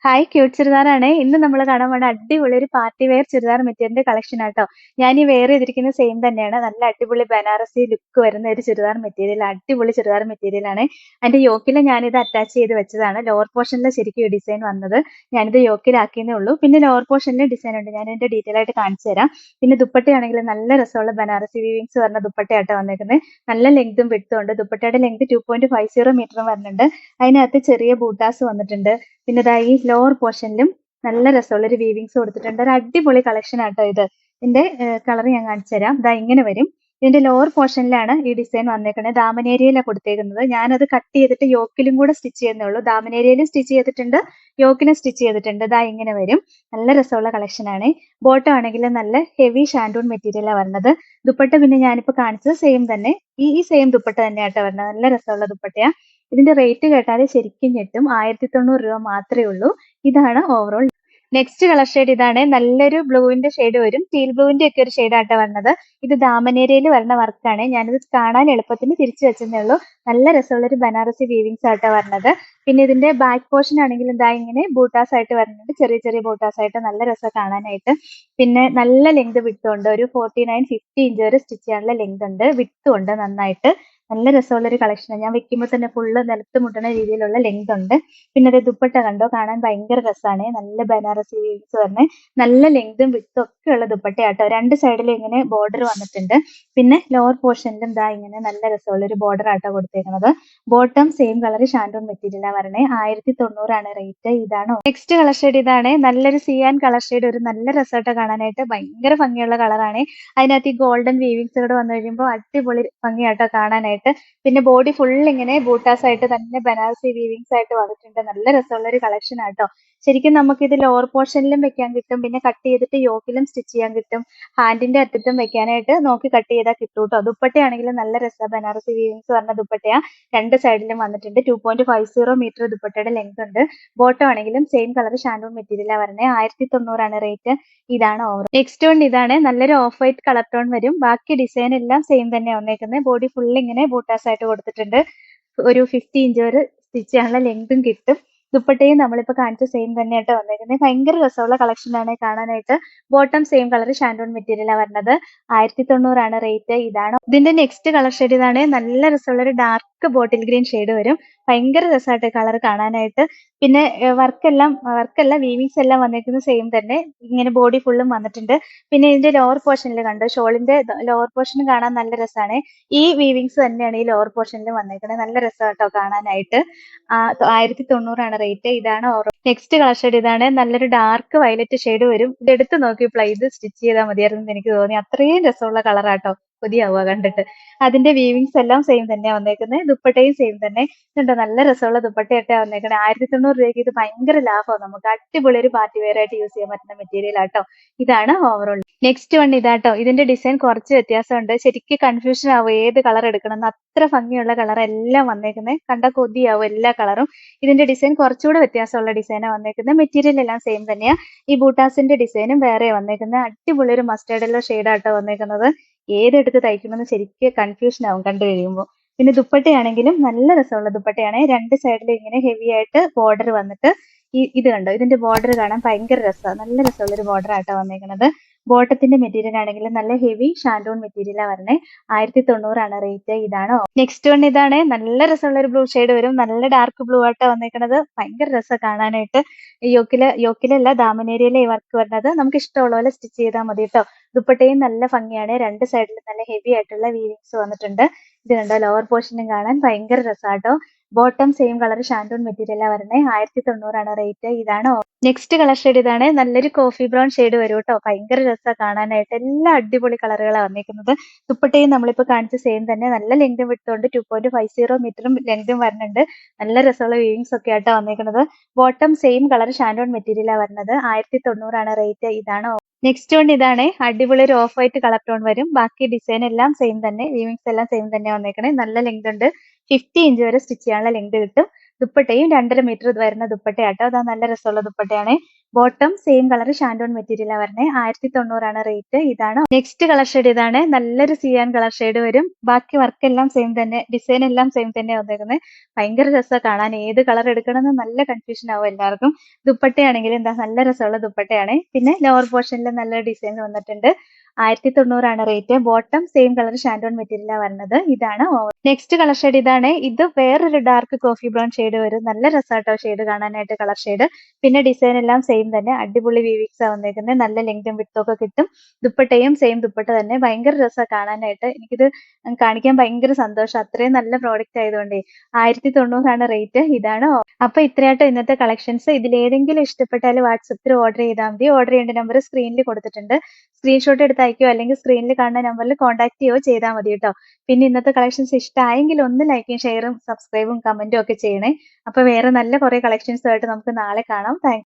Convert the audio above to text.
Hi cute ചുരിദാറാണ്. ഇന്ന് നമ്മൾ കാണാൻ പോണ അടിപൊളി ഒരു പാർട്ടി വെയർ ചുരിദാർ മെറ്റീരിയലിന്റെ കളക്ഷൻ ആട്ടോ. ഞാൻ ഈ വെയർ ചെയ്തിരിക്കുന്നത് സെയിം തന്നെയാണ്. നല്ല അടിപൊളി ബനാറസി ലുക്ക് വരുന്ന ഒരു ചുരിദാർ മെറ്റീരിയൽ, അടിപൊളി ചുരിദാർ മെറ്റീരിയൽ ആണ്. അതിന്റെ യോക്കിൽ ഞാനിത് അറ്റാച്ച് ചെയ്ത് വെച്ചതാണ്. ലോവർ പോർഷനിൽ ശരിക്കും ഈ ഡിസൈൻ വന്നത്. ഞാനിത് യോക്കിലാക്കിയേ ഉള്ളൂ. പിന്നെ ലോവർ പോർഷനിൽ ഡിസൈൻ ഉണ്ട്. ഞാൻ ഇതിന്റെ ഡീറ്റെയിൽ ആയിട്ട് കാണിച്ചു തരാം. പിന്നെ ദുപ്പട്ടയാണെങ്കിൽ നല്ല രസമുള്ള ബനാറസി വീവിങ്സ് വരുന്ന ദുപ്പട്ടയാട്ടോ വന്നേക്കുന്നത്. നല്ല ലെങ്തും വിഡ്ത്തും ഉണ്ട്. ദുപ്പട്ടയുടെ ലെങ്ത് 2.50 മീറ്റർ വരുന്നുണ്ട്. അതിനകത്ത് ചെറിയ ബൂട്ടാസ് വന്നിട്ടുണ്ട്. പിന്നെ ദാ ഈ ലോവർ പോർഷനിലും നല്ല രസമുള്ള ഒരു വീവിങ്സ് കൊടുത്തിട്ടുണ്ട്. ഒരു അടിപൊളി കളക്ഷൻ ആട്ടോ ഇത്. ഇതിന്റെ കളർ ഞാൻ കാണിച്ചു തരാം. ദാ ഇങ്ങനെ വരും. ഇതിന്റെ ലോവർ പോർഷനിലാണ് ഈ ഡിസൈൻ വന്നേക്കുന്നത്. ദാമൻ ഏരിയയിലാണ് കൊടുത്തേക്കുന്നത്. ഞാനത് കട്ട് ചെയ്തിട്ട് യോക്കിലും കൂടെ സ്റ്റിച്ച് ചെയ്യുന്നേ ഉള്ളൂ. ദാമൻ ഏരിയയിലും സ്റ്റിച്ച് ചെയ്തിട്ടുണ്ട്, യോക്കിലും സ്റ്റിച്ച് ചെയ്തിട്ടുണ്ട്. ദാ ഇങ്ങനെ വരും. നല്ല രസമുള്ള കളക്ഷൻ ആണ്. ബോട്ടം ആണെങ്കിൽ നല്ല ഹെവി ഷാൻഡൂൺ മെറ്റീരിയലാണ് വരുന്നത്. ദുപ്പട്ട പിന്നെ ഞാനിപ്പോ കാണിച്ചത് സെയിം തന്നെ. ഈ സെയിം ദുപ്പട്ട തന്നെയാട്ടോ വരുന്നത്. നല്ല രസമുള്ള ദുപ്പട്ടയാ. ഇതിന്റെ റേറ്റ് കേട്ടാൽ ശരിക്കും ഞെട്ടും. 1090 രൂപ മാത്രമേ ഉള്ളൂ. ഇതാണ് ഓവറോൾ. നെക്സ്റ്റ് കളർ ഷെയ്ഡ് ഇതാണ്. നല്ലൊരു ബ്ലൂവിന്റെ ഷെയ്ഡ് വരും. ടീൽ ബ്ലൂവിന്റെ ഒക്കെ ഒരു ഷെയ്ഡ് ആട്ടോ വരുന്നത്. ഇത് ദാമനേരിയയിൽ വരുന്ന വർക്കാണ്. ഞാനിത് കാണാൻ എളുപ്പത്തിന് തിരിച്ചു വെച്ചതേ ഉള്ളൂ. നല്ല രസമുള്ള ഒരു ബനാറസി വീവിങ്സ് ആട്ടോ വരുന്നത്. പിന്നെ ഇതിന്റെ ബാക്ക് പോർഷൻ ആണെങ്കിൽ ഇതാ ഇങ്ങനെ ബൂട്ടാസ് ആയിട്ട് വരുന്നുണ്ട്. ചെറിയ ചെറിയ ബൂട്ടാസ് ആയിട്ട് നല്ല രസം കാണാനായിട്ട്. പിന്നെ നല്ല ലെങ്ത് വിട്ടും ഉണ്ട്. ഒരു 49-50 ഇഞ്ച് വരെ സ്റ്റിച്ച് ചെയ്യാനുള്ള ലെങ്ത് ഉണ്ട്. വിട്ടും ഉണ്ട് നന്നായിട്ട്. നല്ല രസമുള്ള ഒരു കളക്ഷനാണ്. ഞാൻ വെക്കുമ്പോൾ തന്നെ ഫുള്ള് നിലത്ത് മുട്ടുന്ന രീതിയിലുള്ള ലെങ്ത് ഉണ്ട്. പിന്നെ അത് ദുപ്പട്ട കണ്ടോ, കാണാൻ ഭയങ്കര രസമാണ്. നല്ല ബനാറസി വീവിങ്സ് വരുന്നത്. നല്ല ലെങ്തും വിട്ടും ഒക്കെ ഉള്ള ദുപ്പട്ടയാട്ടോ. രണ്ട് സൈഡിലും ഇങ്ങനെ ബോർഡർ വന്നിട്ടുണ്ട്. പിന്നെ ലോവർ പോർഷനിലും ദാ ഇങ്ങനെ നല്ല രസമുള്ള ഒരു ബോർഡർ ആട്ടോ കൊടുത്തേക്കുന്നത്. ബോട്ടം സെയിം കളർ ഷാൻഡൂൺ മെറ്റീരിയലാണ് വരണേ. 1090 ആണ് റേറ്റ്. ഇതാണ് നെക്സ്റ്റ് കളർ ഷെയ്ഡ്. ഇതാണ് നല്ലൊരു സിയാൻ കളർ ഷെയ്ഡ്. ഒരു നല്ല രസമായിട്ട് കാണാനായിട്ട് ഭയങ്കര ഭംഗിയുള്ള കളറാണ്. അതിനകത്ത് ഈ ഗോൾഡൻ വീവിങ്സ് കൂടെ വന്നു കഴിയുമ്പോൾ അടിപൊളി ഭംഗിയാട്ടോ കാണാനായിട്ട്. പിന്നെ ബോഡി ഫുൾ ഇങ്ങനെ ബൂട്ടാസ് ആയിട്ട് തന്നെ ബനാറസി വീവിങ്സ് ആയിട്ട് വന്നിട്ടുണ്ട്. നല്ല രസമുള്ള ഒരു കളക്ഷൻ ആട്ടോ. ശരിക്കും നമുക്ക് ഇത് ലോവർ പോർഷനിലും വെക്കാൻ കിട്ടും. പിന്നെ കട്ട് ചെയ്തിട്ട് യോക്കിലും സ്റ്റിച്ച് ചെയ്യാൻ കിട്ടും. ഹാൻഡിന്റെ അറ്റത്തും വെക്കാനായിട്ട് നോക്കി കട്ട് ചെയ്താൽ കിട്ടും കേട്ടോ. ദുപ്പട്ടയാണെങ്കിൽ നല്ല രസമാണ്. ബനാറസി വീവിങ്സ് പറഞ്ഞ ദുപ്പട്ടയാ. രണ്ട് സൈഡിലും വന്നിട്ടുണ്ട്. 2.50 മീറ്റർ ദുപ്പട്ടയുടെ ലെങ്ത് ഉണ്ട്. ബോട്ടം ആണെങ്കിലും സെയിം കളർ ഷാൻഡൂൺ മെറ്റീരിയലാണ് വരുന്നത്. 1090 ആണ് റേറ്റ്. ഇതാണ് ഓവർ. നെക്സ്റ്റ് വൺ ഇതാണ്. നല്ലൊരു ഓഫ് വൈറ്റ് കളർ ടോൺ വരും. ബാക്കി ഡിസൈൻ എല്ലാം സെയിം തന്നെ വന്നേക്കുന്നത്. ബോഡി ഫുൾ ഇങ്ങനെ ബൂട്ടാസ് ആയിട്ട് കൊടുത്തിട്ടുണ്ട്. ഒരു 50 ഇഞ്ച് വരെ സ്റ്റിച്ച് ചെയ്യാനുള്ള ലെങ്തും കിട്ടും. ദുപ്പട്ടയും നമ്മളിപ്പോ കാണിച്ച സെയിം തന്നെയായിട്ട് വന്നേക്കുന്നത്. ഭയങ്കര രസമുള്ള കളക്ഷൻ ആണ് കാണാനായിട്ട്. ബോട്ടം സെയിം കളർ ഷാൻഡൂൺ മെറ്റീരിയലാണ് വരുന്നത്. 1090 ആണ് റേറ്റ്. ഇതാണ് ഇതിന്റെ നെക്സ്റ്റ് കളർ ഷെയ്ഡ്. ഇതാണ് നല്ല രസമുള്ള ഒരു ഡാർക്ക് ബോട്ടിൽ ഗ്രീൻ ഷെയ്ഡ് വരും. ഭയങ്കര രസമായിട്ട് കളർ കാണാനായിട്ട്. പിന്നെ വർക്കല്ല വീവിങ്സ് എല്ലാം വന്നേക്കുന്നത് സെയിം തന്നെ. ഇങ്ങനെ ബോഡി ഫുള്ളും വന്നിട്ടുണ്ട്. പിന്നെ ഇതിന്റെ ലോവർ പോർഷനിൽ കണ്ടോ, ഷോളിന്റെ ലോവർ പോർഷൻ കാണാൻ നല്ല രസമാണ്. ഈ വീവിങ്സ് തന്നെയാണ് ഈ ലോവർ പോർഷനിൽ വന്നേക്കുന്നത്. നല്ല രസമാട്ടോ കാണാനായിട്ട്. 1090 ആണ് റേറ്റ്. ഇതാണ് ഓവറോൾ. Next colour shade. ഇതാണ് നല്ലൊരു ഡാർക്ക് വയലറ്റ് ഷെയ്ഡ് വരും. ഇത് എടുത്ത് നോക്കിയപ്പോൾ ഇത് സ്റ്റിച്ച് ചെയ്താൽ മതിയായിരുന്നു എന്ന് എനിക്ക് തോന്നി. അത്രയും രസമുള്ള കളറാട്ടോ. കൊതിയാവുക കണ്ടിട്ട്. അതിന്റെ വീവിങ്സ് എല്ലാം സെയിം തന്നെയാണ് വന്നേക്കുന്നത്. ദുപ്പട്ടയും സെയിം തന്നെ. ഇതുണ്ടോ, നല്ല രസമുള്ള ദുപ്പട്ടയായിട്ടാ വന്നേക്കണേ. 1090 രൂപയ്ക്ക് ഇത് ഭയങ്കര ലാഭമാണ്. നമുക്ക് അടിപൊളി ഒരു പാർട്ടി വെയർ ആയിട്ട് യൂസ് ചെയ്യാൻ പറ്റുന്ന മെറ്റീരിയൽ ആട്ടോ. ഇതാണ് ഓവറോൾ. നെക്സ്റ്റ് വൺ ഇതാട്ടോ. ഇതിന്റെ ഡിസൈൻ കുറച്ച് വ്യത്യാസമുണ്ട്. ശരിക്കും കൺഫ്യൂഷൻ ആവും ഏത് കളർ എടുക്കണം എന്ന്. അത്ര ഭംഗിയുള്ള കളർ എല്ലാം വന്നേക്കുന്നത്. കണ്ട കൊതിയാവും എല്ലാ കളറും. ഇതിന്റെ ഡിസൈൻ കുറച്ചുകൂടെ വ്യത്യാസമുള്ള ഡിസൈനാണ് വന്നേക്കുന്നത്. മെറ്റീരിയൽ എല്ലാം സെയിം തന്നെയാ. ഈ ബൂട്ടാസിന്റെ ഡിസൈനും വേറെ വന്നേക്കുന്നത്. അടിപൊളി ഒരു മസ്റ്റേർഡ് യെല്ലോ ഷെയ്ഡാട്ടോ വന്നേക്കുന്നത്. ഏതെടുത്ത് തയ്ക്കണമെന്ന് ശരിക്കും കൺഫ്യൂഷൻ ആവും കണ്ടു കഴിയുമ്പോൾ. പിന്നെ ദുപ്പട്ടയാണെങ്കിലും നല്ല രസമുള്ള ദുപ്പട്ടയാണ്. രണ്ട് സൈഡിലും ഇങ്ങനെ ഹെവി ആയിട്ട് ബോർഡർ വന്നിട്ട് ഇത് കണ്ടോ, ഇതിന്റെ ബോർഡർ കാണാൻ ഭയങ്കര രസമാണ്. നല്ല രസമുള്ള ഒരു ബോർഡർ ആട്ടോ വന്നേക്കുന്നത്. ബോട്ടത്തിന്റെ മെറ്റീരിയൽ ആണെങ്കിൽ നല്ല ഹെവി ഷാൻഡൂൺ മെറ്റീരിയലാണ് വരണേ. 1090 ആണ് റേറ്റ്. ഇതാണ് നെക്സ്റ്റ് വൺ. ഇതാണ് നല്ല രസമുള്ള ഒരു ബ്ലൂ ഷെയ്ഡ് വരും. നല്ല ഡാർക്ക് ബ്ലൂ ആട്ടോ വന്നേക്കുന്നത്. ഭയങ്കര രസം കാണാനായിട്ട്. യോക്കിലല്ല ദാമനേരിയയിലെ ഈ വർക്ക് വരുന്നത്. നമുക്ക് ഇഷ്ടമുള്ള പോലെ സ്റ്റിച്ച് ചെയ്താൽ മതി കേട്ടോ. ദുപ്പട്ടയും നല്ല ഭംഗിയാണ്. രണ്ട് സൈഡിലും നല്ല ഹെവി ആയിട്ടുള്ള വീവിങ്സ് വന്നിട്ടുണ്ട്. ഇത് കണ്ടോ, ലോവർ പോർഷനും കാണാൻ ഭയങ്കര രസാട്ടോ. ബോട്ടം സെയിം കളർ ഷാൻഡൂൺ മെറ്റീരിയലാണ് വരുന്നത്. 1090 ആണ് റേറ്റ്. ഇതാണ് നെക്സ്റ്റ് കളർ ഷെയ്ഡ്. ഇതാണ് നല്ലൊരു കോഫി ബ്രൗൺ ഷെയ്ഡ് വരും കേട്ടോ. ഭയങ്കര രസമാണ് കാണാനായിട്ട്. എല്ലാ അടിപൊളി കളറുകളാണ് വന്നിരിക്കുന്നത്. ദുപ്പട്ടയും നമ്മളിപ്പോൾ കാണിച്ച സെയിം തന്നെ. നല്ല ലെങ്തും വിട്ടുകൊണ്ട് 2.50 മീറ്ററും ലെങ്തും വരുന്നുണ്ട്. നല്ല രസമുള്ള വീവിങ്സ് ഒക്കെ ആട്ടോ വന്നിരിക്കുന്നത്. ബോട്ടം സെയിം കളർ ഷാൻഡൂൺ മെറ്റീരിയലാണ് വരുന്നത്. 1090 ആണ് റേറ്റ്. ഇതാണ് നെക്സ്റ്റ് വൺ. ഇതാണ് അടിപൊളി ഒരു ഓഫ് വൈറ്റ് കളർ ടോൺ വരും. ബാക്കി ഡിസൈൻ എല്ലാം സെയിം തന്നെ. വീവിങ്സ് എല്ലാം സെയിം തന്നെ വന്നേക്കണേ. നല്ല ലെങ്ത് ഉണ്ട്. 50 ഇഞ്ച് വരെ സ്റ്റിച്ച് ചെയ്യാനുള്ള ലെങ്ത് കിട്ടും. ദുപ്പട്ടയും 2.5 മീറ്റർ വരുന്ന ദുപ്പട്ടയാട്ടോ. അതാ നല്ല രസമുള്ള ദുപ്പട്ടയാണ്. ബോട്ടം സെയിം കളർ ഷാൻഡോൺ മെറ്റീരിയലാ വരണേ. 1090 റേറ്റ്. ഇതാണ് നെക്സ്റ്റ് കളർ ഷെയ്ഡ്. ഇതാണ് നല്ലൊരു സിയാൻ കളർ ഷെയ്ഡ് വരും. ബാക്കി വർക്ക് എല്ലാം സെയിം തന്നെ, ഡിസൈൻ എല്ലാം സെയിം തന്നെ വന്നേക്കുന്നത്. ഭയങ്കര രസമാണ് കാണാൻ. ഏത് കളർ എടുക്കണമെന്ന് നല്ല കൺഫ്യൂഷൻ ആവും എല്ലാവർക്കും. ദുപ്പട്ടയാണെങ്കിൽ എന്താ നല്ല രസമുള്ള ദുപ്പട്ടയാണ്. പിന്നെ ലോവർ പോർഷനിൽ നല്ല ഡിസൈൻ വന്നിട്ടുണ്ട്. 1090 റേറ്റ്. ബോട്ടം സെയിം കളർ ഷാൻഡോൺ മെറ്റീരിയലാ വരുന്നത്. ഇതാണ് നെക്സ്റ്റ് കളർ ഷെയ്ഡ്. ഇതാണ്. ഇത് വേറൊരു ഡാർക്ക് കോഫി ബ്രൗൺ ഷെയ്ഡ് വരും. നല്ല രസാട്ടോ ഷെയ്ഡ് കാണാനായിട്ട്, കളർ ഷെയ്ഡ്. പിന്നെ ഡിസൈൻ എല്ലാം സെയിം തന്നെ. അടിപൊളി വീവിങ്സ് ആ വന്നേക്കുന്നത്. നല്ല ലെങ്തും വിഡ്ത്തും ഒക്കെ കിട്ടും. ദുപ്പട്ടയും സെയിം ദുപ്പട്ട തന്നെ. ഭയങ്കര രസമാണ് കാണാനായിട്ട്. എനിക്കിത് കാണിക്കാൻ ഭയങ്കര സന്തോഷം. അത്രയും നല്ല പ്രോഡക്റ്റ് ആയതുകൊണ്ടേ. 1090 റേറ്റ്. ഇതാണ്. അപ്പൊ ഇത്രയാട്ടോ ഇന്നത്തെ കളക്ഷൻസ്. ഇതിലേതെങ്കിലും ഇഷ്ടപ്പെട്ടാൽ വാട്സപ്പിൽ ഓർഡർ ചെയ്താൽ മതി. ഓർഡർ ചെയ്യേണ്ട നമ്പർ സ്ക്രീനിൽ കൊടുത്തിട്ടുണ്ട്. സ്ക്രീൻഷോട്ട് എടുത്ത് അയക്കുകയോ അല്ലെങ്കിൽ സ്ക്രീനിൽ കാണുന്ന നമ്പറിൽ കോൺടാക്ട് ചെയ്യുകയോ ചെയ്താൽ മതി കേട്ടോ. പിന്നെ ഇന്നത്തെ കളക്ഷൻസ് ഇഷ്ടമായെങ്കിൽ ഒന്ന് ലൈക്കും ഷെയറും സബ്സ്ക്രൈബും കമന്റും ഒക്കെ ചെയ്യണേ. അപ്പൊ വേറെ നല്ല കുറെ കളക്ഷൻസുമായിട്ട് നമുക്ക് നാളെ കാണാം. താങ്ക്